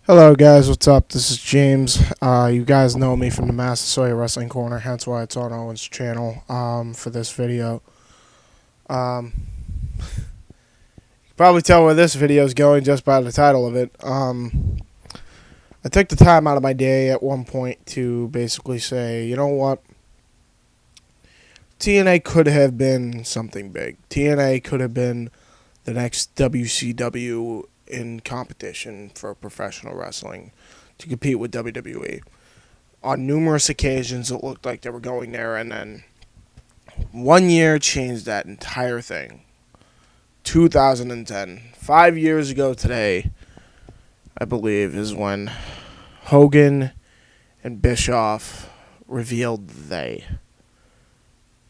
Hello guys, what's up? This is James. You guys know me from the Master Sawyer Wrestling Corner, hence why it's on Owen's channel for this video. You can probably tell where this video is going just by the title of it. I took the time out of my day at one point to basically say, you know what? TNA could have been something big. TNA could have been the next WCW in competition for professional wrestling to compete with WWE. On numerous occasions, it looked like they were going there, and then 1 year changed that entire thing. 2010, 5 years ago today, I believe, is when Hogan and Bischoff revealed they.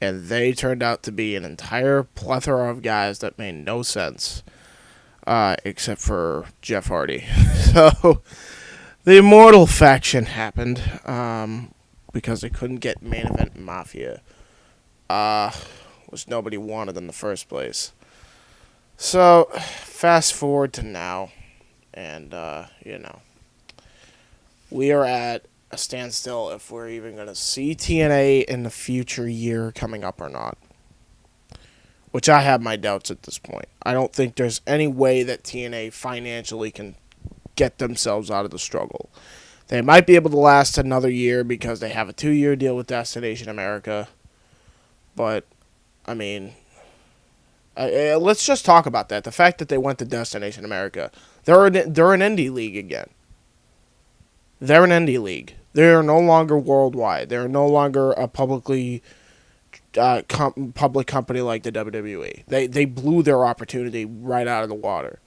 And they turned out to be an entire plethora of guys that made no sense. Except for Jeff Hardy. So, the Immortal faction happened, because they couldn't get Main Event Mafia, which nobody wanted in the first place. So, fast forward to now, and, we are at a standstill if we're even going to see TNA in the future year coming up or not. Which I have my doubts at this point. I don't think there's any way that TNA financially can get themselves out of the struggle. They might be able to last another year because they have a 2-year deal with Destination America. But, I mean, let's just talk about that. The fact that they went to Destination America. They're an indie league again. They're an indie league. They're no longer worldwide. They're no longer a public company like the WWE. They blew their opportunity right out of the water.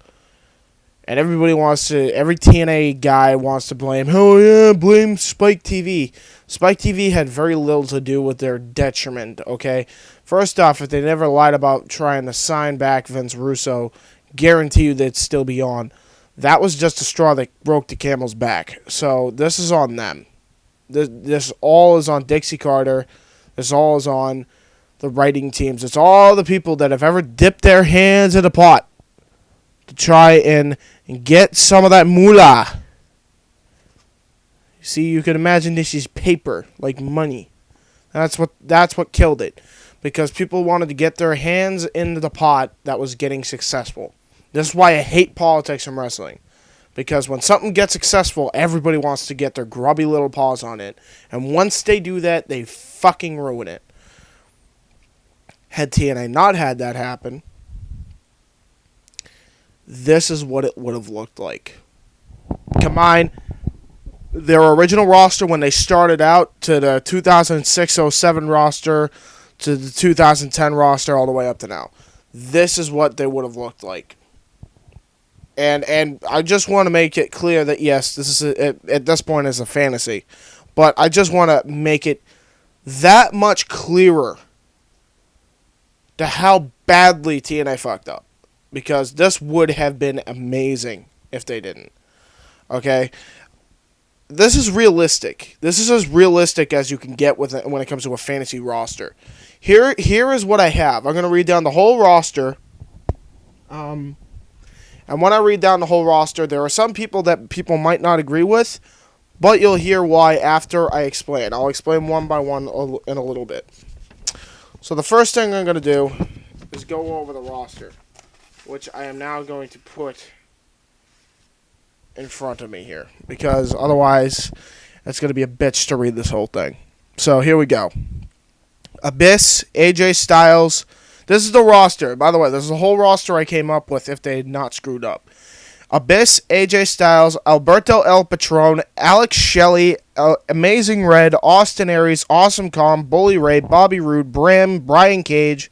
And every TNA guy wants to blame, blame Spike TV. Spike TV had very little to do with their detriment, okay? First off, if they never lied about trying to sign back Vince Russo, guarantee you they'd still be on. That was just a straw that broke the camel's back. So this is on them. This all is on Dixie Carter. This all is on the writing teams. It's all the people that have ever dipped their hands in the pot to try and get some of that moolah. See, you can imagine this is paper, like money. That's what killed it. Because people wanted to get their hands into the pot that was getting successful. This is why I hate politics in wrestling. Because when something gets successful, everybody wants to get their grubby little paws on it. And once they do that, they fucking ruin it. Had TNA not had that happen, this is what it would have looked like. Combine their original roster when they started out to the 2006-07 roster to the 2010 roster all the way up to now. This is what they would have looked like. And I just want to make it clear that, yes, this is at this point is a fantasy. But I just want to make it that much clearer to how badly TNA fucked up. Because this would have been amazing if they didn't. Okay? This is realistic. This is as realistic as you can get with it when it comes to a fantasy roster. Here is what I have. I'm going to read down the whole roster. And when I read down the whole roster, there are some people that people might not agree with, but you'll hear why after I explain. I'll explain one by one in a little bit. So the first thing I'm going to do is go over the roster, which I am now going to put in front of me here, because otherwise it's going to be a bitch to read this whole thing. So here we go. Abyss, AJ Styles. This is the roster. By the way, this is the whole roster I came up with if they had not screwed up. Abyss, AJ Styles, Alberto El Patron, Alex Shelley, Amazing Red, Austin Aries, Awesome Calm, Bully Ray, Bobby Roode, Bram, Brian Cage,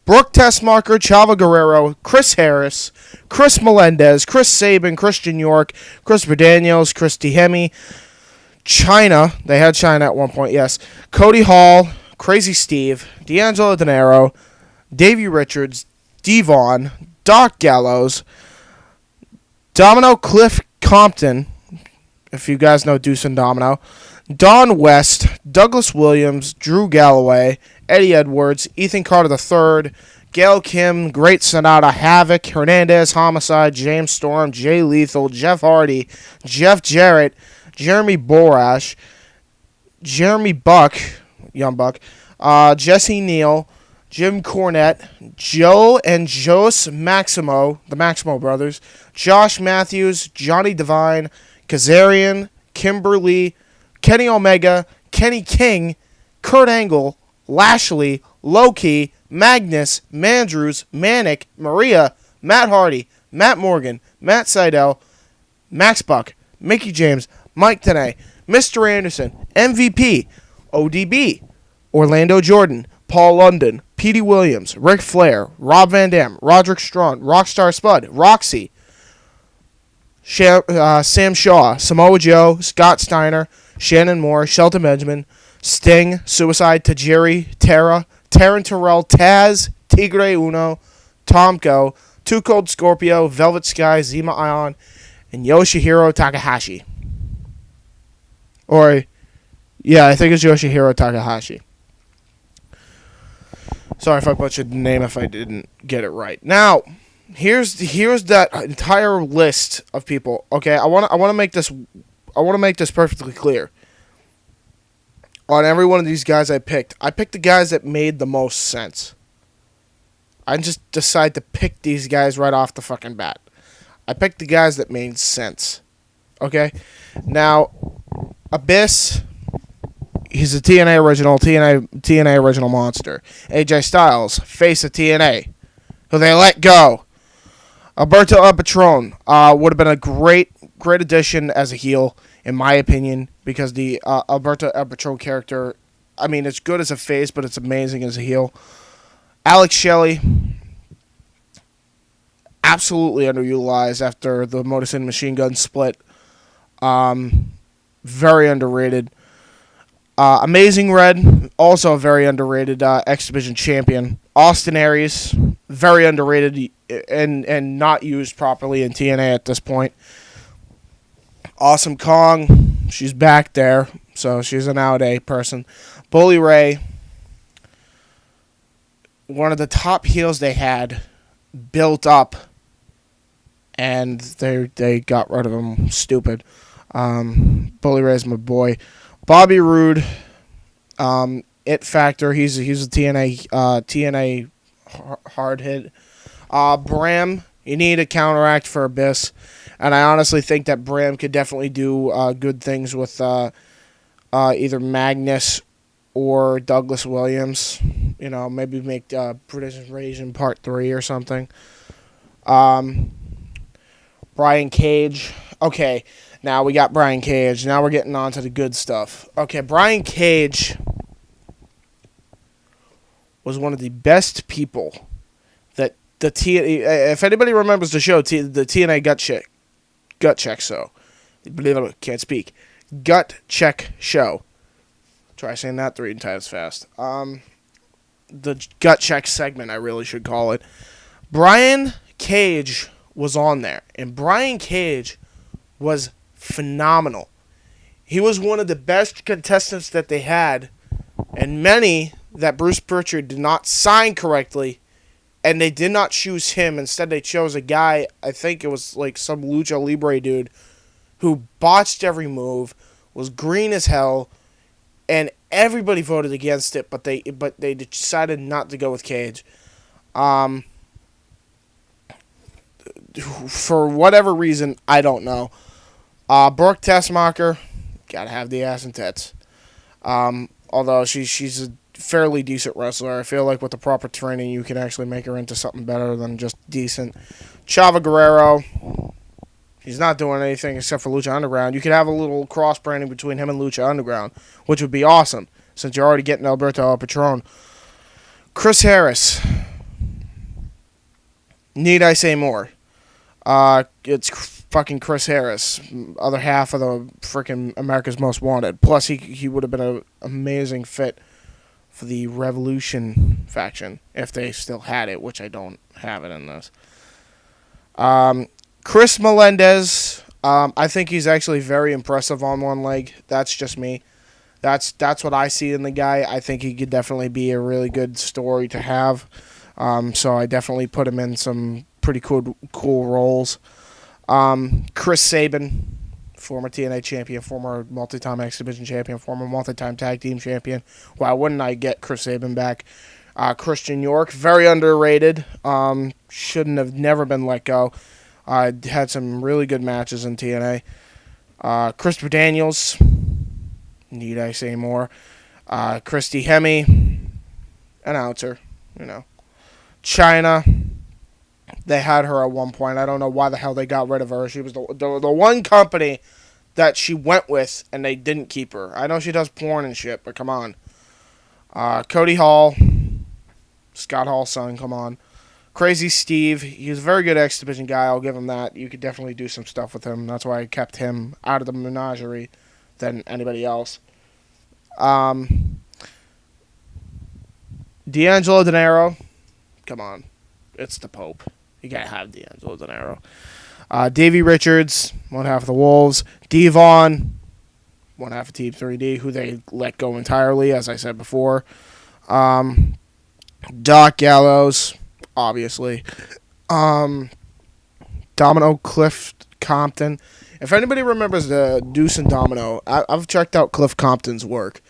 Brooke Tessmacher, Chava Guerrero, Chris Harris, Chris Melendez, Chris Sabin, Christian York, Christopher Daniels, Christy Hemme, China. They had China at one point, yes. Cody Hall, Crazy Steve, D'Angelo Dinero, Davey Richards, Devon, Doc Gallows, Domino Cliff Compton, if you guys know Deuce and Domino, Don West, Douglas Williams, Drew Galloway, Eddie Edwards, Ethan Carter III, Gail Kim, Great Sonata, Havoc, Hernandez, Homicide, James Storm, Jay Lethal, Jeff Hardy, Jeff Jarrett, Jeremy Borash, Jeremy Buck, Young Buck, Jesse Neal, Jim Cornette, Joe and Jos Maximo, the Maximo brothers, Josh Matthews, Johnny Devine, Kazarian, Kimberly, Kenny Omega, Kenny King, Kurt Angle, Lashley, Loki, Magnus, Mandrews, Manic, Maria, Matt Hardy, Matt Morgan, Matt Sydal, Max Buck, Mickey James, Mike Tenay, Mr. Anderson, MVP, ODB, Orlando Jordan, Paul London, Petey Williams, Ric Flair, Rob Van Dam, Roderick Strong, Rockstar Spud, Roxy, Sam Shaw, Samoa Joe, Scott Steiner, Shannon Moore, Shelton Benjamin, Sting, Suicide, Tajiri, Terra, Taryn Terrell, Taz, Tigre Uno, Tomko, Too Cold Scorpio, Velvet Sky, Zima Ion, and Yoshihiro Takahashi. I think it's Yoshihiro Takahashi. Sorry if I butchered the name if I didn't get it right. Now, here's that entire list of people. Okay, I want to make this perfectly clear. On every one of these guys I picked the guys that made the most sense. I just decided to pick these guys right off the fucking bat. I picked the guys that made sense. Okay? Now, Abyss, he's a TNA original monster. AJ Styles, face of TNA, who they let go. Alberto El Patron would have been a great addition as a heel, in my opinion, because the Alberto El Patron character, I mean, it's good as a face, but it's amazing as a heel. Alex Shelley, absolutely underutilized after the Motor City Machine Gun split. Very underrated. Amazing Red, also a very underrated X Division champion. Austin Aries, very underrated and not used properly in TNA at this point. Awesome Kong, she's back there, so she's a nowadays person. Bully Ray, one of the top heels they had, built up, and they got rid of him. Stupid. Bully Ray's my boy. Bobby Roode, It Factor. He's a TNA hard hit. Bram, you need a counteract for Abyss, and I honestly think that Bram could definitely do good things with either Magnus or Douglas Williams. You know, maybe make British Invasion Part 3 or something. Brian Cage. Okay, now we got Brian Cage. Now we're getting on to the good stuff. Okay, Brian Cage was one of the best people that if anybody remembers the show, the TNA Gut Check show. Can't speak. Gut Check show. Try saying that 3 times fast. The Gut Check segment, I really should call it. Brian Cage was on there, and Brian Cage was phenomenal. He was one of the best contestants that they had, and many that Bruce Pritchard did not sign correctly, and they did not choose him. Instead, they chose a guy, I think it was like some Lucha Libre dude, who botched every move, was green as hell, and everybody voted against it, but they decided not to go with Cage. For whatever reason, I don't know. Brooke Tessmacher, gotta have the ass and tits. Although she's a fairly decent wrestler. I feel like with the proper training, you can actually make her into something better than just decent. Chava Guerrero, he's not doing anything except for Lucha Underground. You could have a little cross-branding between him and Lucha Underground, which would be awesome, since you're already getting Alberto El Patron. Chris Harris. Need I say more? It's fucking Chris Harris, other half of the freaking America's Most Wanted. Plus, he would have been an amazing fit for the Revolution faction, if they still had it, which I don't have it in this. Chris Melendez, I think he's actually very impressive on one leg. That's just me. That's what I see in the guy. I think he could definitely be a really good story to have. So I definitely put him in some pretty cool roles. Chris Sabin, former TNA champion, former multi-time X Division champion, former multi-time tag team champion. Why wouldn't I get Chris Sabin back? Christian York, very underrated. Shouldn't have never been let go. Had some really good matches in TNA. Christopher Daniels, need I say more? Christy Hemme, announcer, China, they had her at one point. I don't know why the hell they got rid of her. She was the one company that she went with, and they didn't keep her. I know she does porn and shit, but come on. Cody Hall, Scott Hall's son, come on. Crazy Steve, he's a very good X Division guy, I'll give him that. You could definitely do some stuff with him. That's why I kept him out of the menagerie than anybody else. D'Angelo De Niro, come on. It's the Pope. You gotta have D'Angelo De Niro. Davey Richards, one half of the Wolves. Devon, one half of Team 3D, who they let go entirely, as I said before. Doc Gallows, obviously. Domino Cliff Compton. If anybody remembers the Deuce and Domino, I've checked out Cliff Compton's work.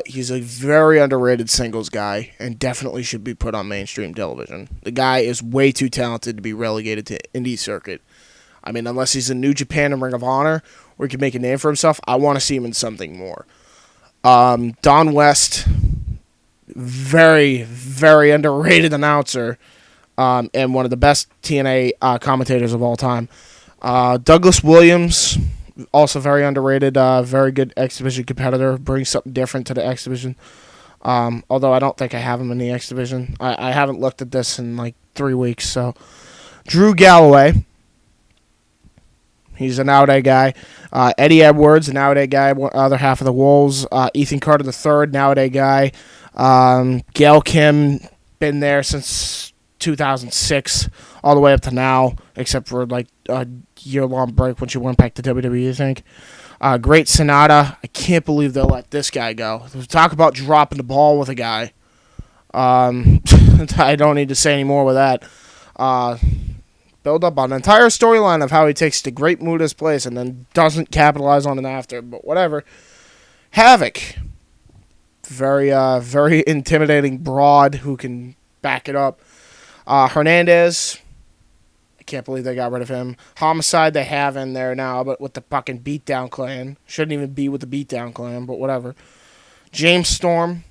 He's a very underrated singles guy and definitely should be put on mainstream television. The guy is way too talented to be relegated to indie circuit. I mean, unless he's in New Japan and Ring of Honor, where he can make a name for himself, I want to see him in something more. Don West, very, very underrated announcer, and one of the best TNA commentators of all time. Douglas Williams, also very underrated, very good X Division competitor, brings something different to the X Division. Although I don't think I have him in the X Division. I haven't looked at this in like 3 weeks. So, Drew Galloway, he's an out-day guy. Eddie Edwards, an out-day guy, other half of the Wolves. Ethan Carter III, an out-day guy. Gail Kim, been there since 2006, all the way up to now, except for like a year-long break when she went back to WWE, I think. Great Sonata. I can't believe they'll let this guy go. Talk about dropping the ball with a guy. I don't need to say any more with that. Build up on an entire storyline of how he takes the Great Muta's place and then doesn't capitalize on it after, but whatever. Havoc. Very, very intimidating broad who can back it up. Hernandez. I can't believe they got rid of him. Homicide they have in there now, but with the fucking Beatdown Clan. Shouldn't even be with the Beatdown Clan, but whatever. James Storm.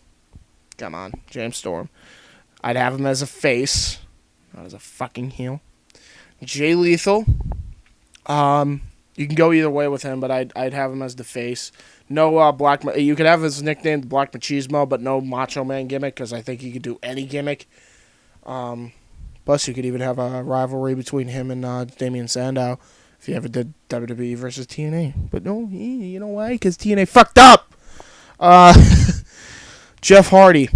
Come on, James Storm. I'd have him as a face, not as a fucking heel. Jay Lethal. You can go either way with him, but I'd have him as the face. No Black. You could have his nickname Black Machismo, but no Macho Man gimmick, because I think he could do any gimmick. Plus, you could even have a rivalry between him and Damian Sandow if you ever did WWE versus TNA. But no, you know why? Because TNA fucked up. Jeff Hardy,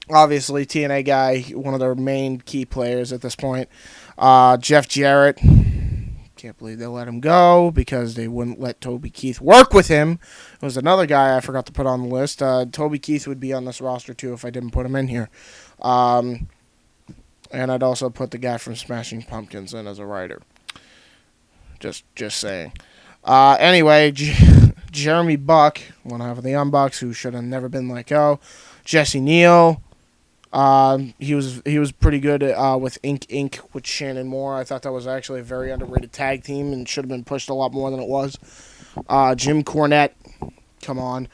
obviously TNA guy, one of their main key players at this point. Jeff Jarrett, can't believe they let him go because they wouldn't let Toby Keith work with him. It was another guy I forgot to put on the list. Toby Keith would be on this roster too if I didn't put him in here. And I'd also put the guy from Smashing Pumpkins in as a writer. Just saying. Anyway, Jeremy Buck, one half of the Young Bucks, who should have never been let go. Jesse Neal. He was pretty good with Inc. with Shannon Moore. I thought that was actually a very underrated tag team and should have been pushed a lot more than it was. Jim Cornette, come on.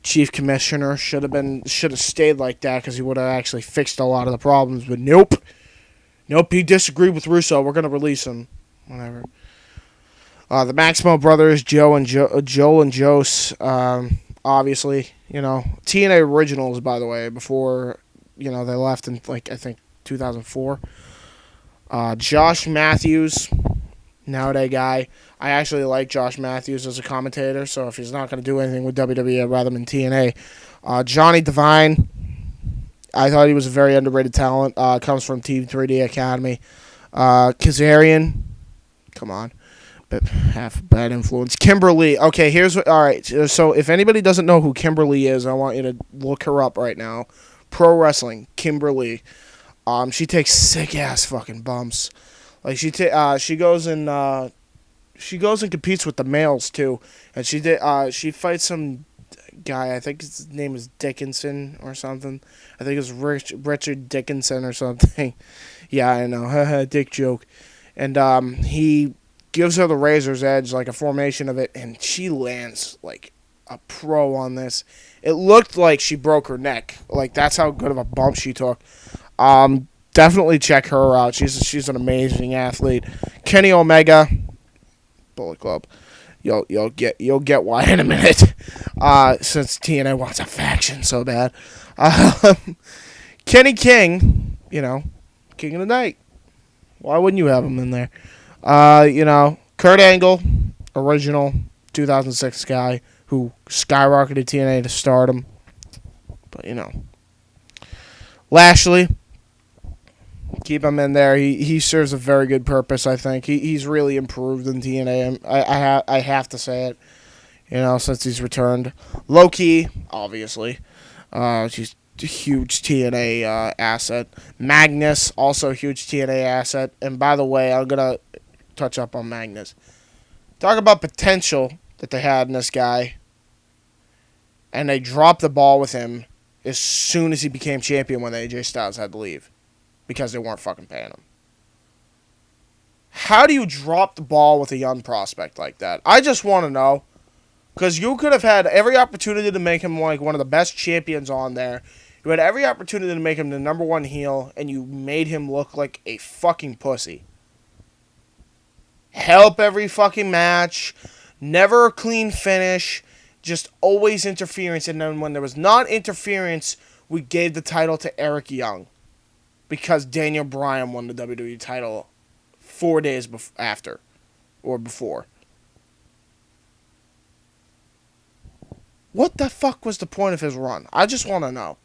Chief Commissioner should have stayed like that because he would have actually fixed a lot of the problems. But nope, he disagreed with Russo. We're gonna release him. Whatever. The Maximo brothers, Joel and Jose. Obviously, TNA Originals, by the way, before, they left in, I think 2004. Josh Matthews, nowadays guy. I actually like Josh Matthews as a commentator, so if he's not going to do anything with WWE, I'd rather him in TNA. Johnny Devine, I thought he was a very underrated talent. Comes from Team 3D Academy. Kazarian, come on. Half bad influence. Kimberly. Okay, all right. So if anybody doesn't know who Kimberly is, I want you to look her up right now. Pro Wrestling, Kimberly. She takes sick ass fucking bumps. Like she goes and competes with the males too, and she fights some guy. I think his name is Dickinson or something. I think it's Richard Dickinson or something. Yeah, I know, dick joke. And he gives her the razor's edge, like a formation of it, and she lands like a pro on this. It looked like she broke her neck. Like that's how good of a bump she took. Definitely check her out. She's an amazing athlete. Kenny Omega, Bullet Club. You'll get why in a minute. Since TNA wants a faction so bad. Kenny King, King of the Night. Why wouldn't you have him in there? Kurt Angle, original 2006 guy who skyrocketed TNA to stardom. But Lashley. Keep him in there. He serves a very good purpose, I think. He's really improved in TNA. I have to say it, since he's returned. Low-key, obviously. She's a huge TNA asset. Magnus, also a huge TNA asset. And by the way, I'm going to touch up on Magnus. Talk about potential that they had in this guy. And they dropped the ball with him as soon as he became champion when AJ Styles had to leave. Because they weren't fucking paying him. How do you drop the ball with a young prospect like that? I just want to know. Because you could have had every opportunity to make him like one of the best champions on there. You had every opportunity to make him the number one heel. And you made him look like a fucking pussy. Help every fucking match. Never a clean finish. Just always interference. And then when there was not interference, we gave the title to Eric Young. Because Daniel Bryan won the WWE title 4 days after. Or before. What the fuck was the point of his run? I just want to know.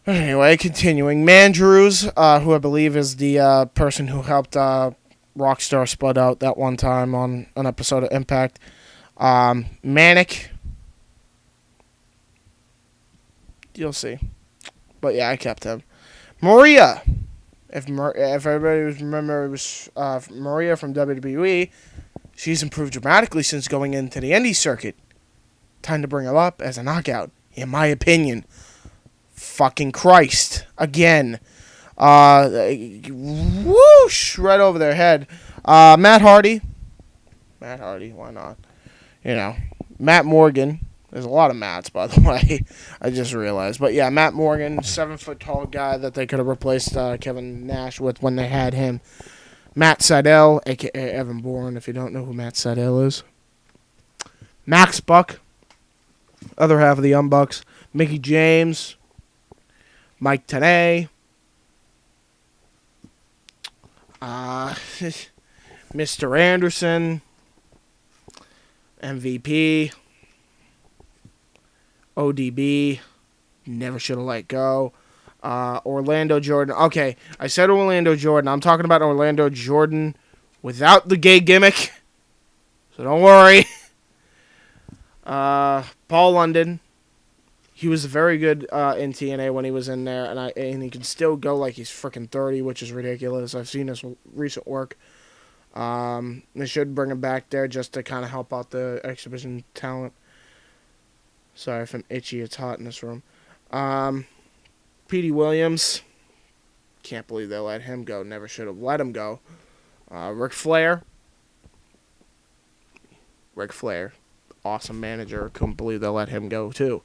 Anyway, continuing. Mandrews, who I believe is the person who helped Rockstar Spud out that one time on an episode of Impact. Manic. You'll see. But yeah, I kept him. Maria. If everybody remembers Maria from WWE, she's improved dramatically since going into the indie circuit. Time to bring her up as a knockout, in my opinion. Fucking Christ. Again. Whoosh! Right over their head. Matt Hardy. Matt Hardy, why not? Matt Morgan. There's a lot of Matts, by the way. I just realized. But yeah, Matt Morgan, 7-foot-tall guy that they could have replaced Kevin Nash with when they had him. Matt Sydal, a.k.a. Evan Bourne, if you don't know who Matt Sydal is. Max Buck, other half of the Young Bucks. Mickey James. Mike Tenay. Mr. Anderson. MVP. ODB, never should have let go. Orlando Jordan. Okay, I said Orlando Jordan. I'm talking about Orlando Jordan without the gay gimmick. So don't worry. Paul London. He was very good in TNA when he was in there, and he can still go like he's freaking 30, which is ridiculous. I've seen his recent work. They should bring him back there just to kind of help out the exhibition talent. Sorry if I'm itchy. It's hot in this room. Petey Williams. Can't believe they let him go. Never should have let him go. Ric Flair. Awesome manager. Couldn't believe they let him go, too.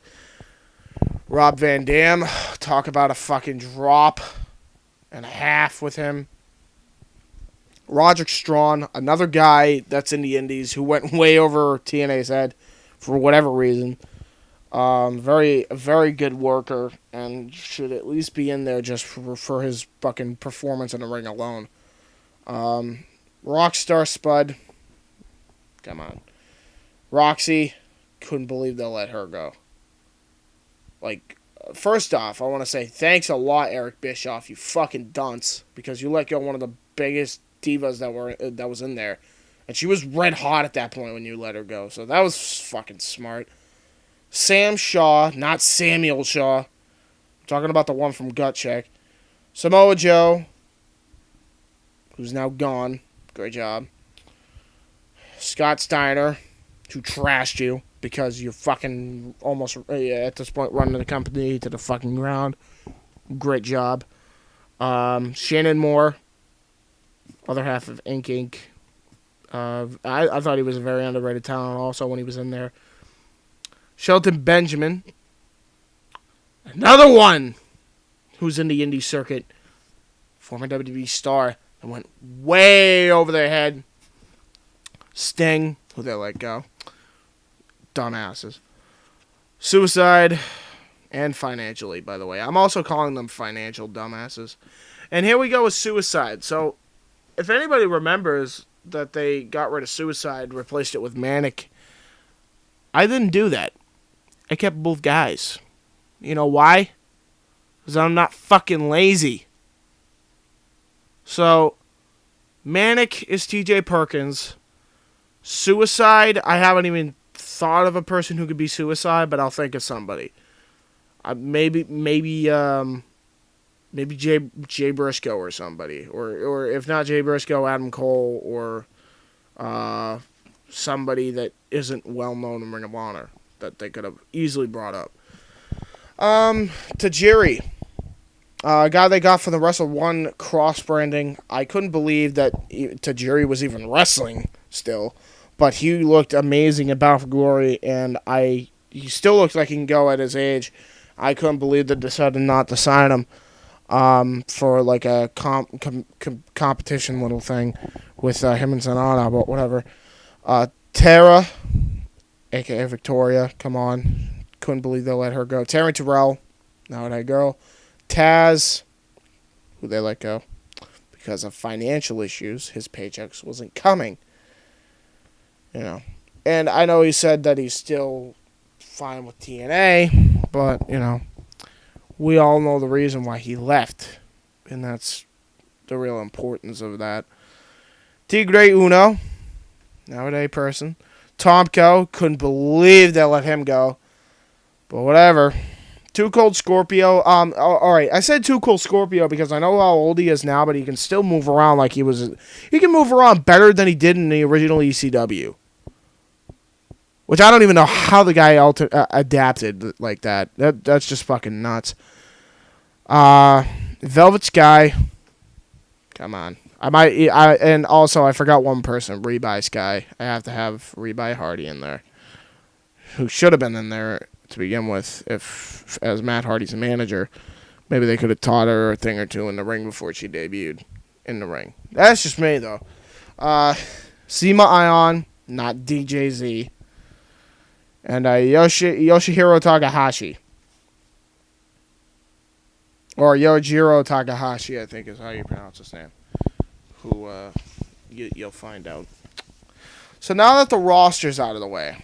Rob Van Dam. Talk about a fucking drop and a half with him. Roderick Strong. Another guy that's in the indies who went way over TNA's head for whatever reason. Very good worker, and should at least be in there just for his fucking performance in the ring alone. Rockstar Spud. Come on. Roxy. Couldn't believe they'll let her go. Like, first off, I want to say thanks a lot, Eric Bischoff, you fucking dunce, because you let go one of the biggest divas that was in there, and she was red hot at that point when you let her go, so that was fucking smart. Sam Shaw, not Samuel Shaw. Talking about the one from Gut Check. Samoa Joe, who's now gone. Great job. Scott Steiner, who trashed you because you're fucking almost, at this point, running the company to the fucking ground. Great job. Shannon Moore, other half of Ink Inc. I thought he was a very underrated talent also when he was in there. Shelton Benjamin, another one who's in the indie circuit, former WWE star, and went way over their head. Sting, who they let go. Dumbasses. Suicide, and financially, by the way. I'm also calling them financial dumbasses. And here we go with Suicide. So, if anybody remembers that they got rid of Suicide, replaced it with Manic, I didn't do that. I kept both guys. You know why? Because I'm not fucking lazy. So, Manic is TJ Perkins. Suicide, I haven't even thought of a person who could be Suicide, but I'll think of somebody. Maybe Jay Briscoe or somebody, or if not Jay Briscoe, Adam Cole, or somebody that isn't well known in Ring of Honor that they could have easily brought up. Tajiri, a guy they got for the Wrestle One cross branding. I couldn't believe that Tajiri was even wrestling still, but he looked amazing at Bound for Glory, and he still looks like he can go at his age. I couldn't believe they decided not to sign him for like a competition little thing with him and Sanada, but whatever. Tara, a.k.a. Victoria, come on. Couldn't believe they let her go. Terry Terrell, now that girl. Taz, who they let go because of financial issues. His paychecks wasn't coming. You know. And I know he said that he's still fine with TNA, but, you know, we all know the reason why he left. And that's the real importance of that. Tigre Uno, nowadays person. Tomko, couldn't believe they let him go. But whatever. Too Cold Scorpio. Alright, I said Too Cold Scorpio because I know how old he is now, but he can still move around like he was. He can move around better than he did in the original ECW. Which I don't even know how the guy adapted like that. That's just fucking nuts. Velvet Sky. Come on. And also I forgot one person, Rebuy Sky. I have to have Rebuy Hardy in there. Who should have been in there to begin with, if as Matt Hardy's manager, maybe they could have taught her a thing or two in the ring before she debuted in the ring. That's just me, though. Sema Ion, not DJZ. And Yoshihiro Takahashi. Or Yojiro Takahashi, I think is how you pronounce his name. Who you'll find out. So now that the roster's out of the way,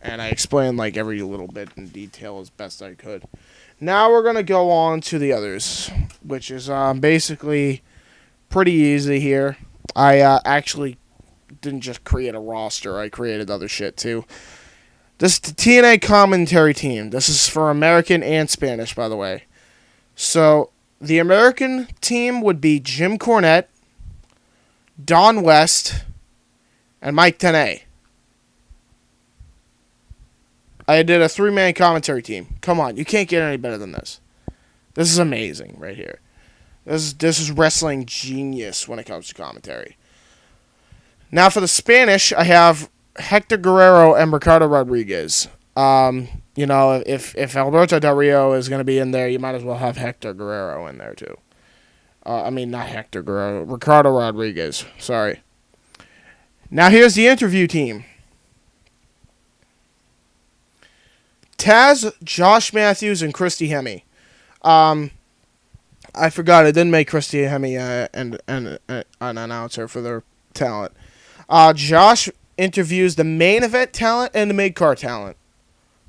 and I explained like every little bit in detail as best I could, now we're going to go on to the others, which is basically pretty easy here. I actually didn't just create a roster, I created other shit too. This is the TNA commentary team. This is for American and Spanish, by the way. So, the American team would be Jim Cornette, Don West, and Mike Tenay. I did a 3-man commentary team. Come on, you can't get any better than this. This is amazing right here. This is wrestling genius when it comes to commentary. Now for the Spanish, I have Hector Guerrero and Ricardo Rodriguez. You know, if Alberto Del Rio is going to be in there, you might as well have Hector Guerrero in there too. Not Hector Guerrero, Ricardo Rodriguez. Sorry. Now here's the interview team. Taz, Josh Matthews, and Christy Hemme. I forgot I didn't make Christy Hemme an announcer for their talent. Josh interviews the main event talent and the mid-card talent.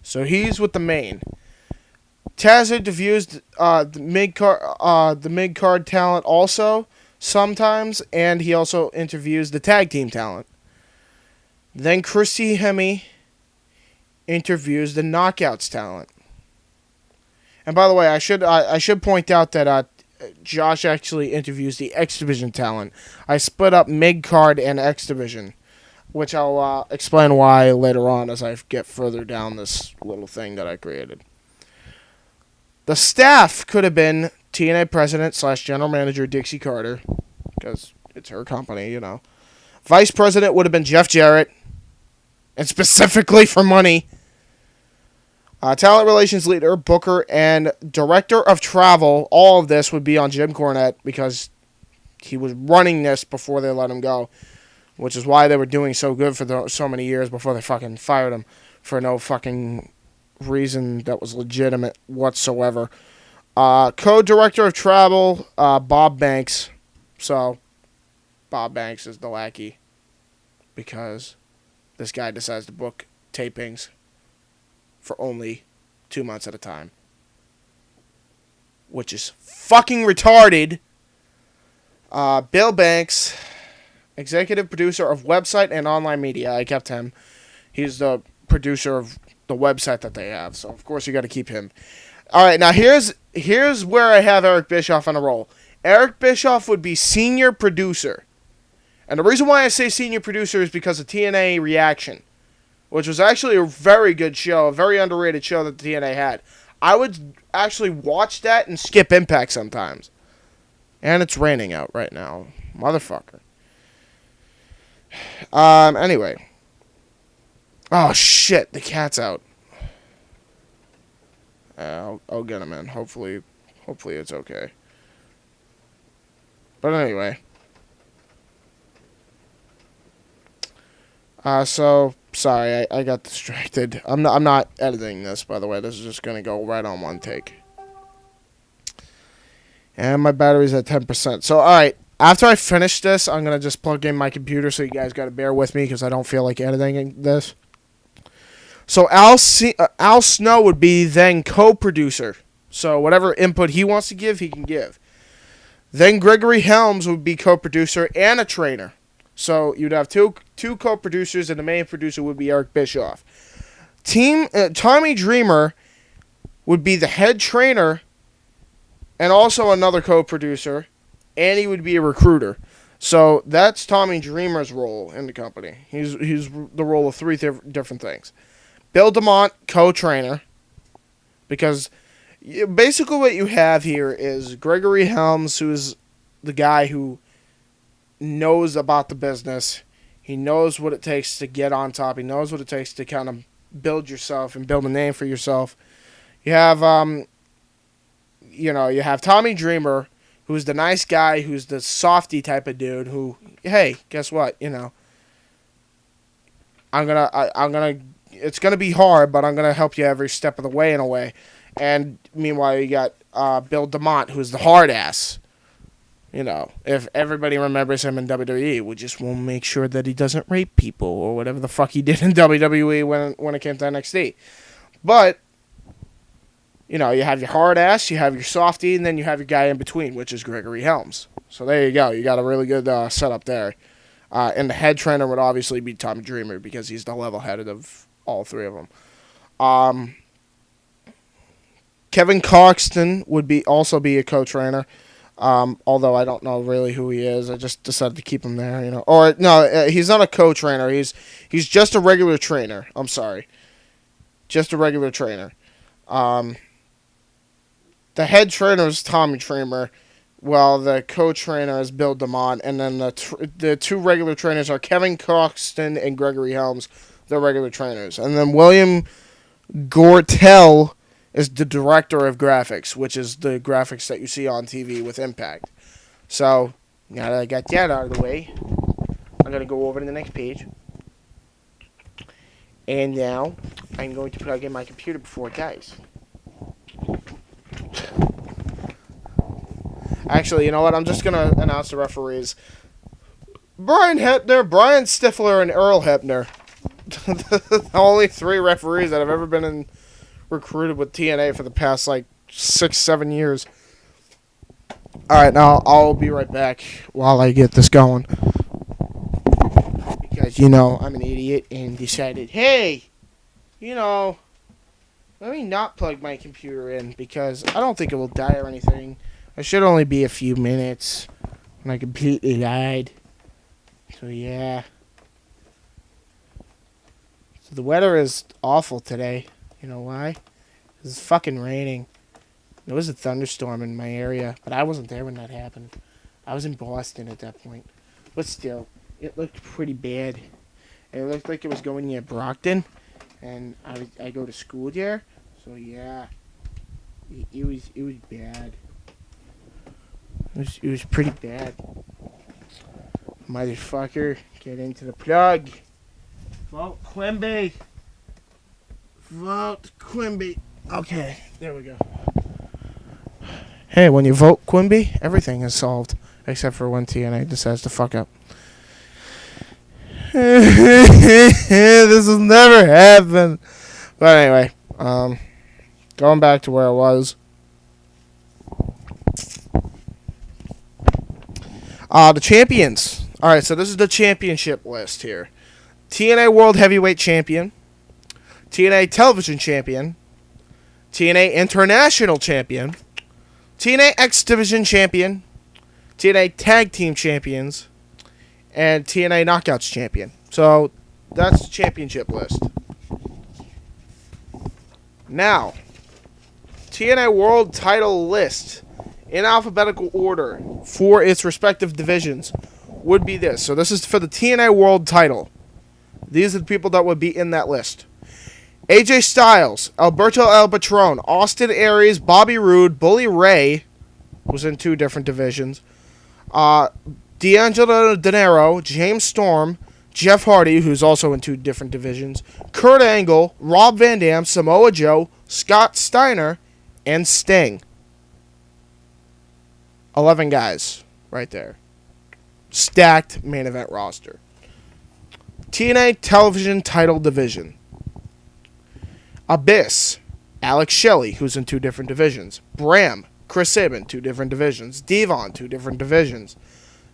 So he's with the main. Taz interviews the mid-card talent also sometimes, and he also interviews the tag team talent. Then Christy Hemme interviews the Knockouts talent. And by the way, I should point out that Josh actually interviews the X Division talent. I split up mid card and X Division, which I'll explain why later on as I get further down this little thing that I created. The staff could have been TNA President / General Manager Dixie Carter, because it's her company, you know. Vice President would have been Jeff Jarrett, and specifically for money. Talent Relations Leader, Booker, and Director of Travel, all of this would be on Jim Cornette because he was running this before they let him go, which is why they were doing so good for so many years before they fucking fired him for no fucking reason that was legitimate whatsoever. Co-Director of Travel, Bob Banks. So, Bob Banks is the lackey because this guy decides to book tapings for only 2 months at a time, which is fucking retarded. Bill Banks, executive producer of website and online media. I kept him. He's the producer of the website that they have, so of course you got to keep him. All right, now here's where I have Eric Bischoff on a roll. Eric Bischoff would be senior producer, and the reason why I say senior producer is because of TNA Reaction, which was actually a very good show, a very underrated show that the TNA had. I would actually watch that and skip Impact sometimes. And it's raining out right now. Motherfucker. Anyway. Oh, shit. The cat's out. I'll get him in. Hopefully it's okay. But anyway. So... Sorry, I got distracted. I'm not editing this, by the way. This is just going to go right on one take. And my battery's at 10%. So, alright. After I finish this, I'm going to just plug in my computer, so you guys got to bear with me because I don't feel like editing this. So, Al Snow would be then co-producer. So, whatever input he wants to give, he can give. Then Gregory Helms would be co-producer and a trainer. So you'd have two co-producers, and the main producer would be Eric Bischoff. Tommy Dreamer would be the head trainer and also another co-producer, and he would be a recruiter. So that's Tommy Dreamer's role in the company. He's the role of three different things. Bill DeMont, co-trainer, because basically what you have here is Gregory Helms, who is the guy who knows about the business. He knows what it takes to get on top. He knows what it takes to kind of build yourself and build a name for yourself. You have, you have Tommy Dreamer, who's the nice guy, who's the softy type of dude who, hey, guess what? It's gonna be hard, but I'm gonna help you every step of the way in a way. And meanwhile, you got Bill DeMont, who's the hard ass. If everybody remembers him in WWE, we just won't make sure that he doesn't rape people or whatever the fuck he did in WWE when it came to NXT. But, you have your hard ass, you have your softy, and then you have your guy in between, which is Gregory Helms. So there you go. You got a really good setup there. And the head trainer would obviously be Tommy Dreamer because he's the level-headed of all three of them. Kevin Coxton would also be a co-trainer. Although I don't know really who he is. I just decided to keep him there, Or, no, he's not a co-trainer. He's just a regular trainer. I'm sorry. Just a regular trainer. The head trainer is Tommy Dreamer, while the co-trainer is Bill DeMont, and then the two regular trainers are Kevin Coxton and Gregory Helms. They're regular trainers. And then William Gortel is the director of graphics, which is the graphics that you see on TV with Impact. So, now that I got that out of the way, I'm going to go over to the next page. And now, I'm going to plug in my computer before it dies. Actually, you know what? I'm just going to announce the referees. Brian Hebner, Brian Stifler, and Earl Hebner. The only three referees that have ever been recruited with TNA for the past 6-7 years. Alright, now I'll be right back while I get this going. Because, I'm an idiot and decided, hey, let's Let me not plug my computer in because I don't think it will die or anything. It should only be a few minutes. And I completely lied. So yeah. So the weather is awful today. You know why? It's fucking raining. There was a thunderstorm in my area, but I wasn't there when that happened. I was in Boston at that point. But still, it looked pretty bad. It looked like it was going near Brockton, and I go to school there. So yeah, it was bad. It was pretty bad. Motherfucker, get into the plug. Vote Quimby. Vote Quimby. Okay, there we go. Hey, when you vote Quimby, everything is solved. Except for when TNA decides to fuck up. This has never happened. But anyway, going back to where I was. The champions. Alright, so this is the championship list here. TNA World Heavyweight Champion. TNA Television Champion. TNA International Champion. TNA X Division Champion. TNA Tag Team Champions. And TNA Knockouts Champion. So, that's the championship list. Now, TNA World Title list in alphabetical order for its respective divisions would be this. So, this is for the TNA World Title. These are the people that would be in that list. AJ Styles, Alberto El Patron, Austin Aries, Bobby Roode, Bully Ray, who's in 2 different divisions. D'Angelo De Niro, James Storm, Jeff Hardy, who's also in 2 different divisions, Kurt Angle, Rob Van Dam, Samoa Joe, Scott Steiner, and Sting. 11 guys right there. Stacked main event roster. TNA Television Title Division. Abyss, Alex Shelley, who's in 2 different divisions. Bram, Chris Sabin, 2 different divisions. Devon, 2 different divisions.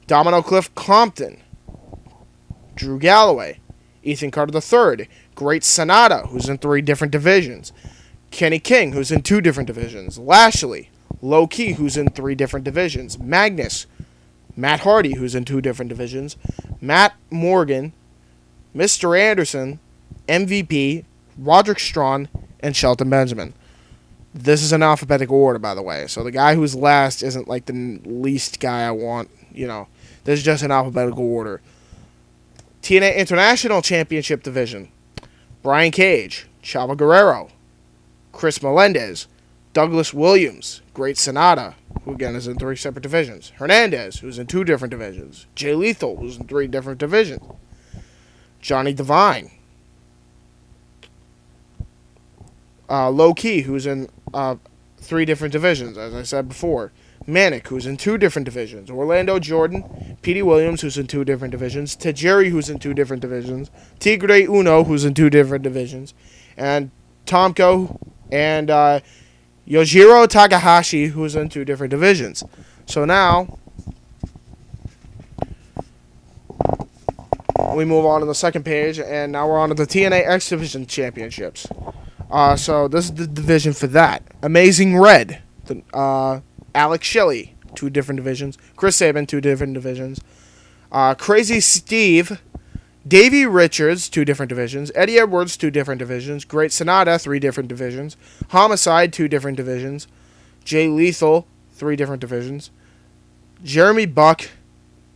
Domino Cliff Compton, Drew Galloway, Ethan Carter III, Great Sonata, who's in 3 different divisions. Kenny King, who's in 2 different divisions. Lashley, Low Key, who's in 3 different divisions. Magnus, Matt Hardy, who's in 2 different divisions. Matt Morgan, Mr. Anderson, MVP, Roderick Strong, and Shelton Benjamin. This is in alphabetical order, by the way. So the guy who's last isn't like the least guy I want, you know. This is just in alphabetical order. TNA International Championship Division. Brian Cage, Chavo Guerrero, Chris Melendez, Douglas Williams, Great Sonata, who again is in 3 separate divisions. Hernandez, who's in 2 different divisions. Jay Lethal, who's in 3 different divisions. Johnny Devine. Low Key, who's in 3 different divisions, as I said before. Manic, who's in 2 different divisions. Orlando Jordan, Petey Williams, who's in 2 different divisions. Tajiri, who's in 2 different divisions. Tigre Uno, who's in 2 different divisions. And Tomko and Yojiro Takahashi, who's in 2 different divisions. So now, we move on to the second page, and now we're on to the TNA X Division Championships. So this is the division for that. Amazing Red, Alex Shelley, 2 different divisions. Chris Sabin, 2 different divisions. Crazy Steve, Davey Richards, 2 different divisions. Eddie Edwards, 2 different divisions. Great Sonata, 3 different divisions. Homicide, 2 different divisions. Jay Lethal, 3 different divisions. Jeremy Buck,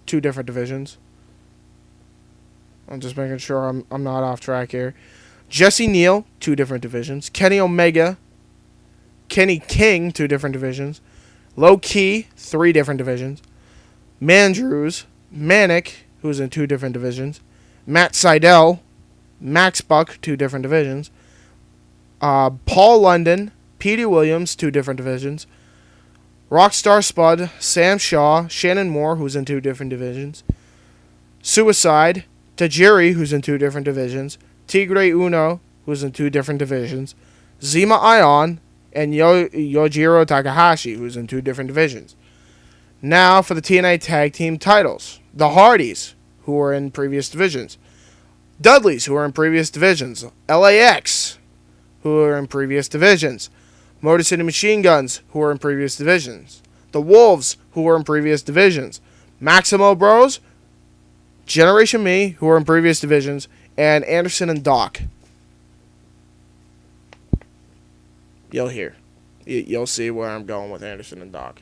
2 different divisions. I'm just making sure I'm not off track here. Jesse Neal, 2 different divisions. Kenny Omega, Kenny King, 2 different divisions. Low Key, 3 different divisions. Mandrews, Manic, who's in 2 different divisions. Matt Seidel, Max Buck, 2 different divisions. Paul London, Petey Williams, 2 different divisions. Rockstar Spud, Sam Shaw, Shannon Moore, who's in 2 different divisions. Suicide, Tajiri, who's in 2 different divisions. Tigre Uno, who's in 2 different divisions. Zima Ion, and Yojiro Takahashi, who's in 2 different divisions. Now for the TNA Tag Team titles. The Hardys, who are in previous divisions. Dudleys, who are in previous divisions. LAX, who were in previous divisions. Motor City Machine Guns, who were in previous divisions. The Wolves, who were in previous divisions. Maximo Bros, Generation Me, who were in previous divisions. And Anderson and Doc. You'll hear. You'll see where I'm going with Anderson and Doc.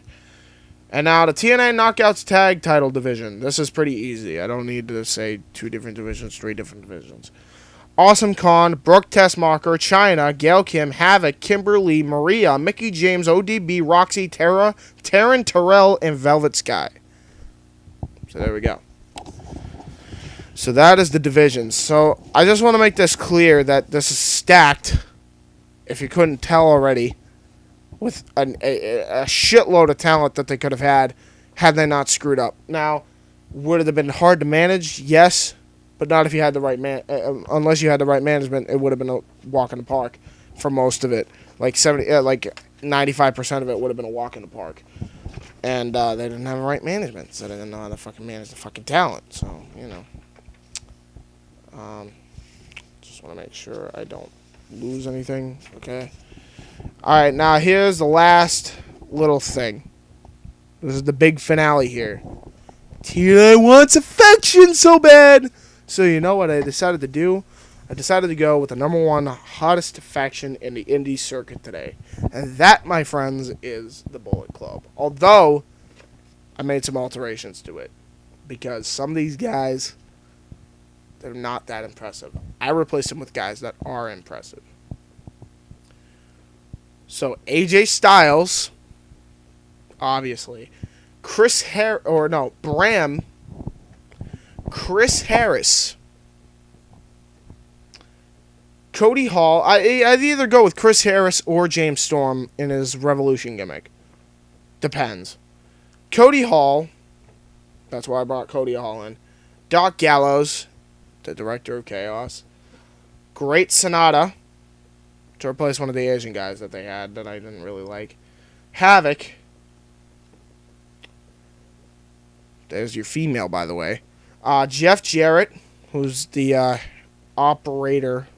And now the TNA Knockouts Tag Title Division. This is pretty easy. I don't need to say 2 different divisions, 3 different divisions. Awesome Khan, Brooke Tessmacher, Chyna, Gail Kim, Havoc, Kimberly, Maria, Mickey James, ODB, Roxy, Tara, Taryn Terrell, and Velvet Sky. So there we go. So that is the divisions. So I just want to make this clear that this is stacked, if you couldn't tell already, with a shitload of talent that they could have had they not screwed up. Now, would it have been hard to manage? Yes, but not if you had the right unless you had the right management, it would have been a walk in the park for most of it. Like 95% of it would have been a walk in the park. And they didn't have the right management, so they didn't know how to fucking manage the fucking talent. So, you know. Just want to make sure I don't lose anything, okay? Alright, now here's the last little thing. This is the big finale here. TNA wants affection so bad! So you know what I decided to do? I decided to go with the #1 hottest faction in the indie circuit today. And that, my friends, is the Bullet Club. Although, I made some alterations to it. Because some of these guys, they're not that impressive. I replaced them with guys that are impressive. So, AJ Styles, obviously. Bram, Chris Harris, Cody Hall. I'd either go with Chris Harris or James Storm in his Revolution gimmick. Depends. Cody Hall, that's why I brought Cody Hall in. Doc Gallows, the Director of Chaos. Great Sonata, to replace one of the Asian guys that they had that I didn't really like. Havoc. There's your female, by the way. Jeff Jarrett, who's the operator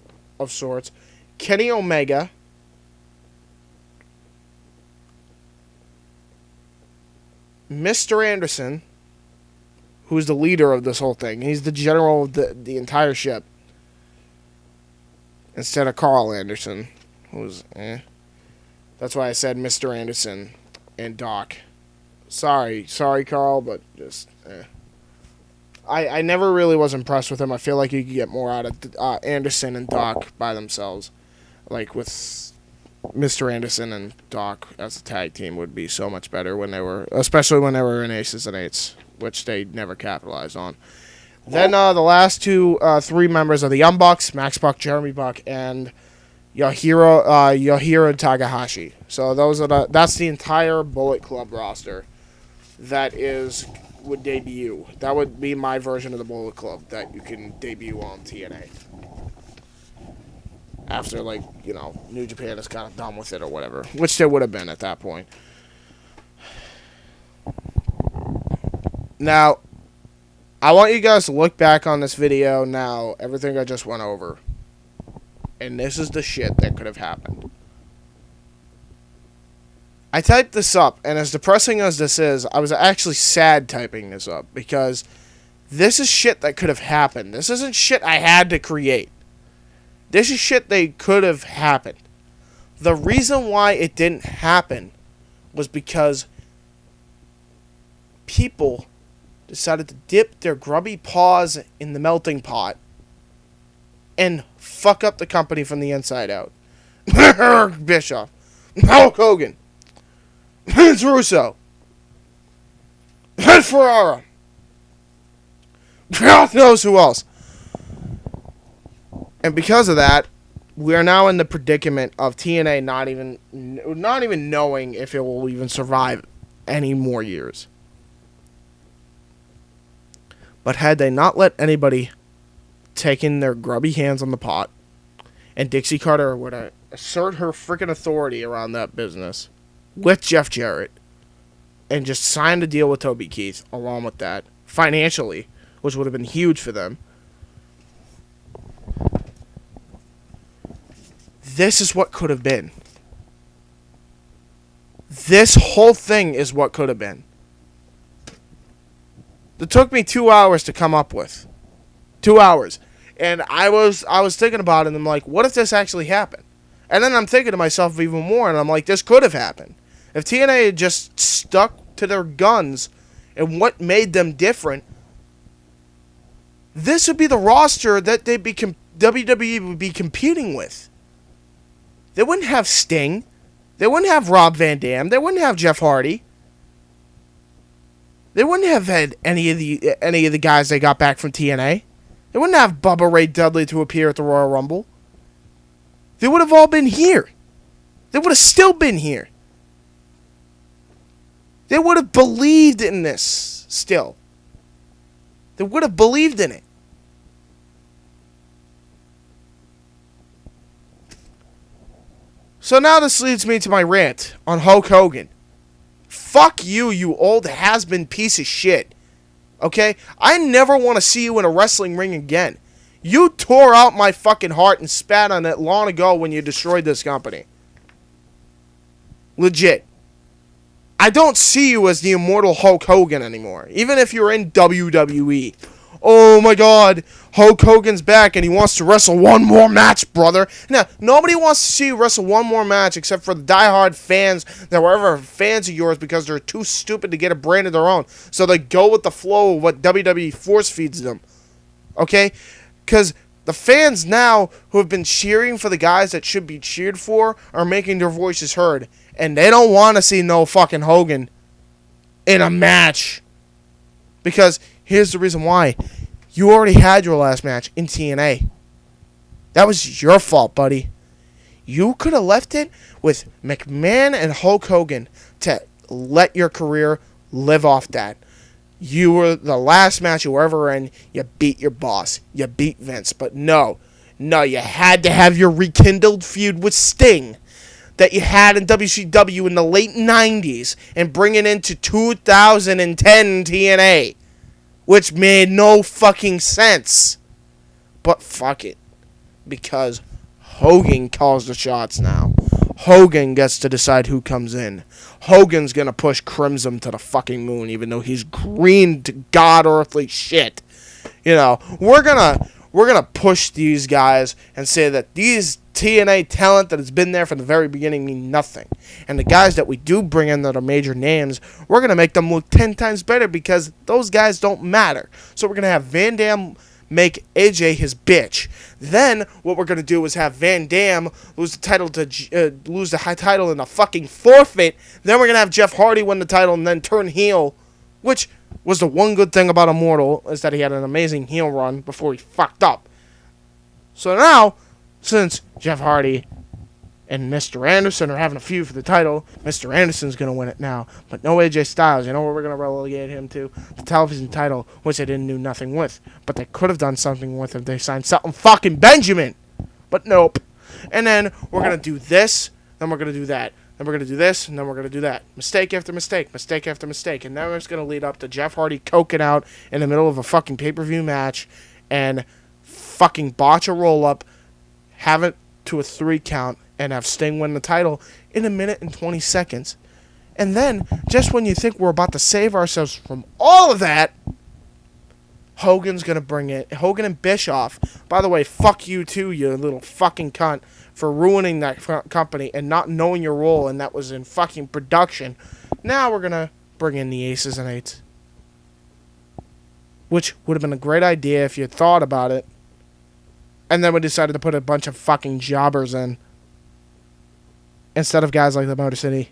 of sorts. Kenny Omega. Mr. Anderson, who's the leader of this whole thing. He's the general of the entire ship. Instead of Carl Anderson, who's That's why I said Mr. Anderson and Doc. Sorry, Carl, but just I never really was impressed with him. I feel like you could get more out of Anderson and Doc by themselves. Like with Mr. Anderson and Doc as a tag team would be so much better especially when they were in Aces and Eights, which they never capitalized on. Then the last 3 members are the Young Bucks, Max Buck, Jeremy Buck, and Yohiro Takahashi. So that's the entire Bullet Club roster that would debut. That would be my version of the Bullet Club that you can debut on TNA. After, New Japan is kind of done with it or whatever, which they would have been at that point. Now, I want you guys to look back on this video now, everything I just went over. And this is the shit that could have happened. I typed this up, and as depressing as this is, I was actually sad typing this up, because this is shit that could have happened. This isn't shit I had to create. This is shit that could have happened. The reason why it didn't happen was because people decided to dip their grubby paws in the melting pot and fuck up the company from the inside out. Bischoff, Hulk Hogan, Vince Russo, and Ferrara. God knows who else. And because of that, we are now in the predicament of TNA not even knowing if it will even survive any more years. But had they not let anybody taken their grubby hands on the pot, and Dixie Carter would assert her freaking authority around that business with Jeff Jarrett, and just signed a deal with Toby Keith along with that, financially, which would have been huge for them, This is what could have been. This whole thing is what could have been. It took me 2 hours to come up with. 2 hours. And I was thinking about it, and I'm like, what if this actually happened? And then I'm thinking to myself even more, and I'm like, this could have happened. If TNA had just stuck to their guns and what made them different, this would be the roster that WWE would be competing with. They wouldn't have Sting. They wouldn't have Rob Van Dam. They wouldn't have Jeff Hardy. They wouldn't have had any of the guys they got back from TNA. They wouldn't have Bubba Ray Dudley to appear at the Royal Rumble. They would have all been here. They would have still been here. They would have believed in this still. They would have believed in it. So now this leads me to my rant on Hulk Hogan. Fuck you, you old has-been piece of shit. Okay? I never want to see you in a wrestling ring again. You tore out my fucking heart and spat on it long ago when you destroyed this company. Legit. I don't see you as the immortal Hulk Hogan anymore. Even if you're in WWE. Oh my god, Hulk Hogan's back and he wants to wrestle one more match, brother. Now, nobody wants to see you wrestle one more match except for the diehard fans that were ever fans of yours because they're too stupid to get a brand of their own. So they go with the flow of what WWE force feeds them. Okay? Because the fans now who have been cheering for the guys that should be cheered for are making their voices heard. And they don't want to see no fucking Hogan in a match. Because here's the reason why. You already had your last match in TNA. That was your fault, buddy. You could have left it with McMahon and Hulk Hogan to let your career live off that. You were the last match you were ever in. You beat your boss. You beat Vince. But no, you had to have your rekindled feud with Sting that you had in WCW in the late 90s and bring it into 2010 TNA. Which made no fucking sense. But fuck it. Because Hogan calls the shots now. Hogan gets to decide who comes in. Hogan's gonna push Crimson to the fucking moon, even though he's green to god-earthly shit. You know, we're gonna push these guys and say that these TNA talent that has been there from the very beginning mean nothing. And the guys that we do bring in that are major names, we're going to make them look 10 times better because those guys don't matter. So we're going to have Van Dam make AJ his bitch. Then what we're going to do is have Van Dam lose the title to lose the high title in a fucking forfeit. Then we're going to have Jeff Hardy win the title and then turn heel, which was the one good thing about Immortal, is that he had an amazing heel run before he fucked up. So now, since Jeff Hardy and Mr. Anderson are having a feud for the title, Mr. Anderson's going to win it now. But no AJ Styles. You know where we're going to relegate him to? The television title, which they didn't do nothing with. But they could have done something with if they signed something fucking Benjamin. But nope. And then we're going to do this, then we're going to do that. Then we're going to do this, and then we're going to do that. Mistake after mistake, mistake after mistake. And now it's going to lead up to Jeff Hardy coking out in the middle of a fucking pay-per-view match and fucking botch a roll-up, have it to a 3 count, and have Sting win the title in 1 minute and 20 seconds. And then, just when you think we're about to save ourselves from all of that, Hogan's going to bring it. Hogan and Bischoff. By the way, fuck you too, you little fucking cunt, for ruining that company and not knowing your role, and that was in fucking production. Now we're going to bring in the Aces and Eights. Which would have been a great idea if you thought about it. And then we decided to put a bunch of fucking jobbers in. Instead of guys like the Motor City.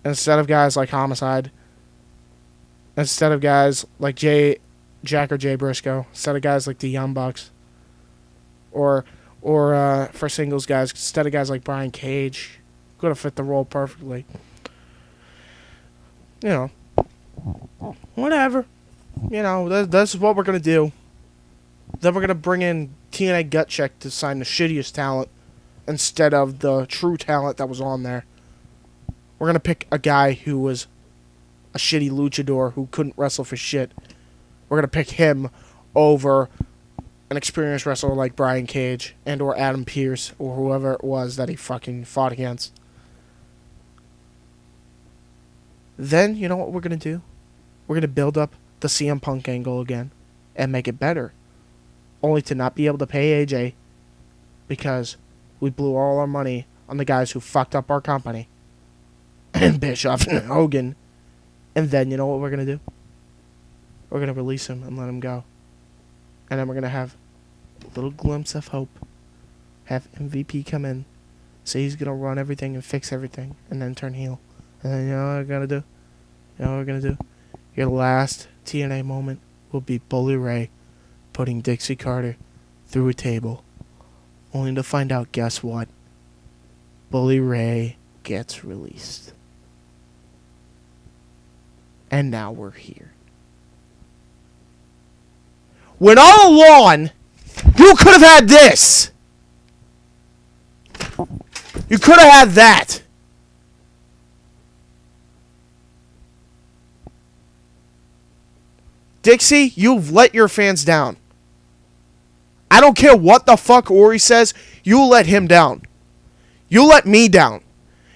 Instead of guys like Homicide. Instead of guys like Jack or Jay Briscoe. Instead of guys like the Young Bucks. Or for singles guys, instead of guys like Brian Cage. Could have fit the role perfectly. You know. Whatever. You know, that's what we're going to do. Then we're going to bring in TNA Gutcheck to sign the shittiest talent instead of the true talent that was on there. We're going to pick a guy who was a shitty luchador who couldn't wrestle for shit. We're going to pick him over an experienced wrestler like Brian Cage and or Adam Pearce or whoever it was that he fucking fought against, then you know what we're going to do? We're going to build up the CM Punk angle again and make it better. Only to not be able to pay AJ because we blew all our money on the guys who fucked up our company. And Bischoff and Hogan. And then you know what we're going to do? We're going to release him and let him go. And then we're going to have a little glimpse of hope. Have MVP come in. Say he's going to run everything and fix everything. And then turn heel. And then you know what we're going to do? You know what we're going to do? Your last TNA moment will be Bully Ray putting Dixie Carter through a table. Only to find out, guess what? Bully Ray gets released. And now we're here. When all along, you could have had this. You could have had that. Dixie, you've let your fans down. I don't care what the fuck Ori says, you let him down. You let me down.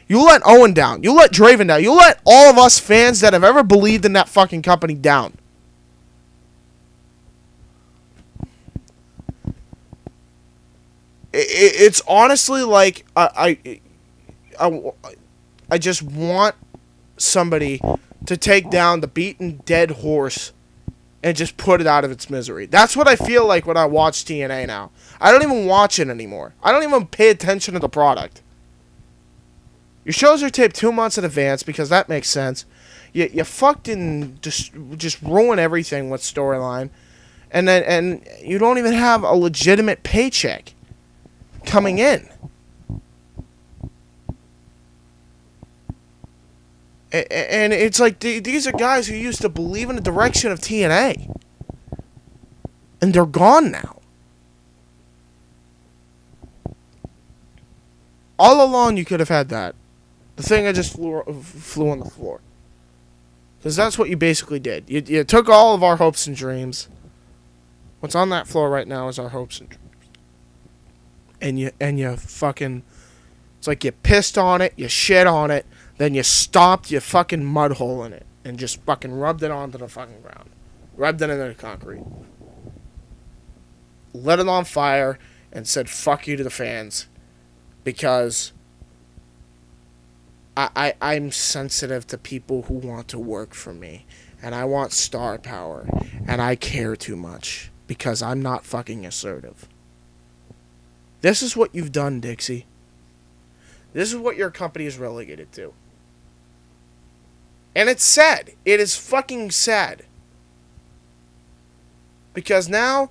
You let Owen down. You let Draven down. You let all of us fans that have ever believed in that fucking company down. It's honestly like I just want somebody to take down the beaten dead horse and just put it out of its misery. That's what I feel like when I watch TNA now. I don't even watch it anymore. I don't even pay attention to the product. Your shows are taped 2 months in advance because that makes sense. You fucking just ruin everything with storyline, and you don't even have a legitimate paycheck coming in. And it's like these are guys who used to believe in the direction of TNA, and they're gone now. All along, you could have had that. The thing I just flew on the floor. Because that's what you basically did. You took all of our hopes and dreams. What's on that floor right now is our hopes and dreams. And you fucking... It's like you pissed on it, you shit on it, then you stomped your fucking mud hole in it. And just fucking rubbed it onto the fucking ground. Rubbed it into the concrete. Lit it on fire and said fuck you to the fans. Because... I'm sensitive to people who want to work for me. And I want star power. And I care too much. Because I'm not fucking assertive. This is what you've done, Dixie. This is what your company is relegated to. And it's sad. It is fucking sad. Because now,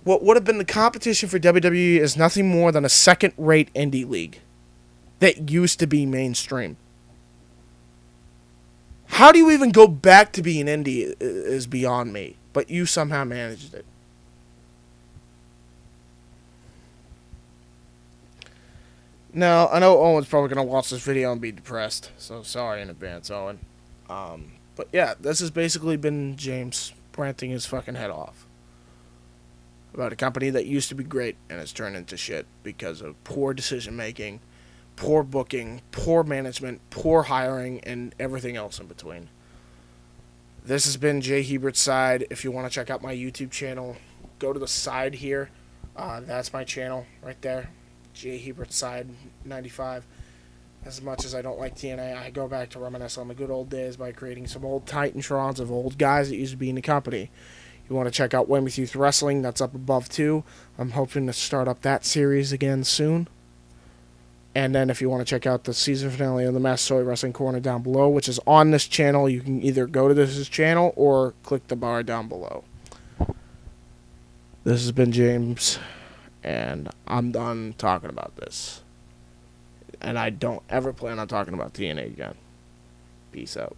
what would have been the competition for WWE is nothing more than a second-rate indie league that used to be mainstream. How do you even go back to being indie is beyond me. But you somehow managed it. Now, I know Owen's probably going to watch this video and be depressed. So sorry in advance, Owen. But yeah, this has basically been James ranting his fucking head off. About a company that used to be great and has turned into shit because of poor decision making, poor booking, poor management, poor hiring, and everything else in between. This has been Jay Hebert's Side. If you want to check out my YouTube channel, go to the side here. That's my channel right there. Jay Hebert's Side 95. As much as I don't like TNA, I go back to reminisce on the good old days by creating some old Titantrons of old guys that used to be in the company. You want to check out Weymouth Youth Wrestling, that's up above too. I'm hoping to start up that series again soon. And then if you want to check out the season finale of the Massasoit Wrestling Corner down below, which is on this channel, you can either go to this channel or click the bar down below. This has been James, and I'm done talking about this. And I don't ever plan on talking about TNA again. Peace out.